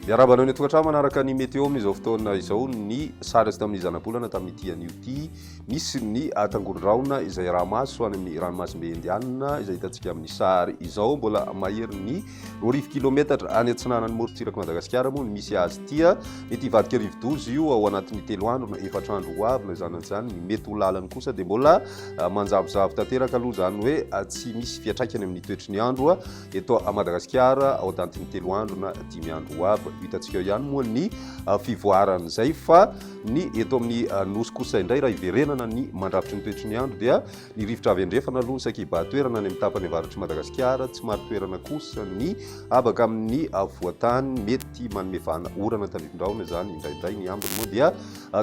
miarabanao ny tokantrano manaraka ny météo amin'izao fotoana izao ny sary azy tamin'ny zana-bolana tamin'ity anio ty misy ny tangolo-drahona izay rahamaso any amin'ny ranomasimbe indianina izay hitantsika amin'ny sary izao mbola mahery ny 2 kilometatra any antsinanany morontsiraka Madagasikara moa ny misy azy tia mety hivadika rivo-doza io ao anatin'ny 3 andro na 4 andro ho avy na izany ny mety ho lalany kosa dia mbola manjavozavo tanteraka aloha zany hoe tsy misy fiatraikany amin'ny toetry ny andro eto a Madagasikara ao anatin'ny 3 andro na 5 andro ho avy hitantsika ihany moa ny fivoaran'izay fa ny eto amin'ny nosy kosa indray raha iverenana ny mandrafitry ny toetry ny andro dia ny rivotra avy andrefana aloha saky hiba-toerana ny amin'ny tapany avaratry Madagasikara tsy maro toerana kosa ny abaka amin'ny voatany mety manomevana orana tandrivindraona zany indraindray ny ambiny moa dia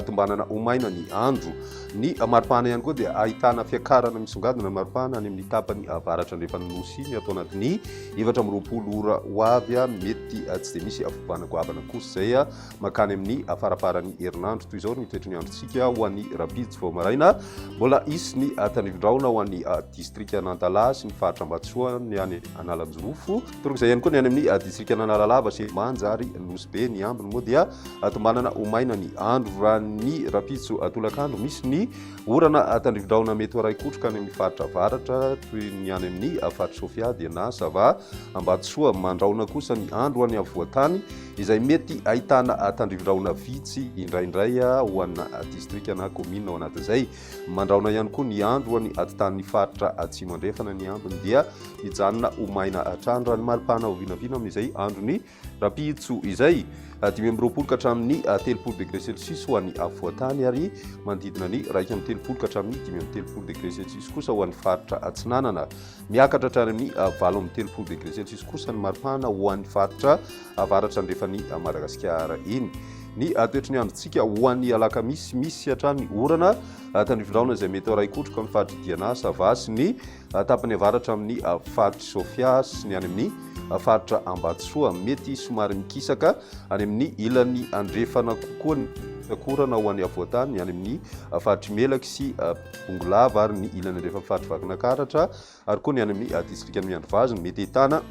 tombanana omaina ny andro ny maripana ihany koa dia ahitana fiakarana misongadina maripana any amin'ny tapany avaratra andrefana nosy iny atao anatin'ny 7 ora ho avy mety tsy dia misy afovanako kosa zay makany amin'ny farafaran'ny herinandro toy izao ny toetry ny androntsika ho an'ny rapidy vao maraina mbola isy ny tandrivindraona ho an'ny distrika Nantala sy ny faritra Ambatsoa ny any Analanjorofo toroka izay ihany koa ny any amin'ny distrika Analalava sy Manjary nosy be ny ambiny moa dia tombanana omaina ny andro raha ny rapitso tolakandro misy ny orana tandrivindraona mety araikotroka any amin'ny faritra avaratra toy ny any amin'ny faritra Sofia dia na Sava Ambatsoa mandraona kosa ny andro any avoatany izay mety ahitana tandrivindraona vitsy indraindray ho anna distrika na commune ao anatin'izay mandraona ihany koa ny andro ho an'ny atitany faritra atsimo andrefana ny ambiny dia hijanona omaina hatrany raha ny maripana ho vinavina amin'izay androny rapitso izay 20 ka hatramin'ny 30 degré celsius ho an'ny avoatany ary manodidina ny 1 ka hatramin'ny 30 degré celsius kosa ho an'ny faritra atsinanana miakatra hatrany amin'ny 30 degré celsius kosa ny maripana ho an'ny faritra avaratra andrefany Madagasikara iny ny toetry ny androntsika ho an'ny alakamisy misy hatrany orana tandrivindraona izay mety araikotroka amin'ny faritra Diana Sava sy ny tapany avaratra amin'ny faritra Sofia sy ny any amin'ny faritra Ambatsoa mety somary mikisaka any amin'ny ilany andrefana kokoa ny akorana ho an'ny avoatany any amin'ny faritra Melaky sy Bongolava ary ny ilany andrefana faritra Vakinakaratra ary koa ny any amin'ny distrika Miandrovazina mety ahitana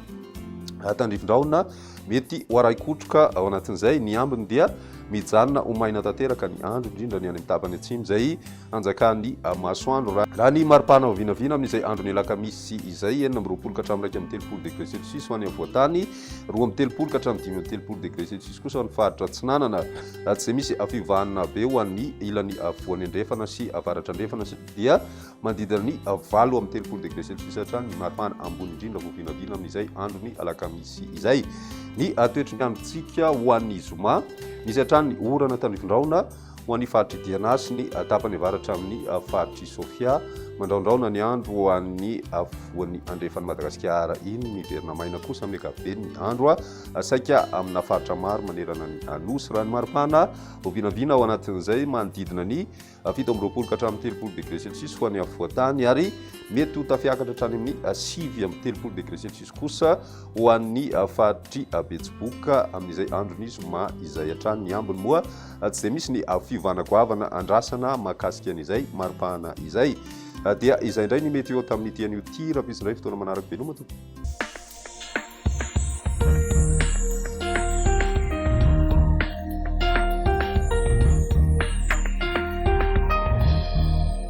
tandrivindraona mety ho araikotroka ao anatin'izay ny ambiny dia mijanona omaina tanteraka ny andro indrindra ny any amin'ny tapany atsimo izay anjakany masoandro raha ny maripana vinavina amin'izay andro ny alakamisy izay 20 ka hatramin'ny 30 degré celsius ho an'ny avoatany 30 ka hatramin'ny 30 degré celsius kosa ho an'ny faritra atsinanana tsy misy fivanana be ho an'ny ilany voany andrefana sy avaratra andrefana dia manodidina ny 30 degré celsius hatrany ny maripana ambony indrindra vo vinavina amin'izay andro ny alakamisy izay ny toetry ny androntsika ho an'ny zoma misy hatrany orana tandrivindraona ho an'ny faritra Diana sy ny tapany avaratra amin'ny faritra Sofia mandraondraona ny andro ho an'ny voany andrefan'ny Madagasikara iny miverina maina kosa amin'ny ankapobeny ny andro saika amina faritra maro manerana ny nosy raha ny maripana ho vinavina ao anatin'izay manodidina ny 17 ka hatramin'ny 30 degré celsius ho an'ny avoatany ary mety ho tafiakatra hatrany amin'ny 9 amin'ny 30 degré celsius kosa ho an'ny faritry Betsiboka amin'izay androny zoma izay hatrany ny ambiny moa tsy dia misy ny fivanakoavana andrasana mahakasika an'izay maripana izay dia izay indray ny météo tamin'ny tian'io ty raha pisy indray fotoana manaraka be no mato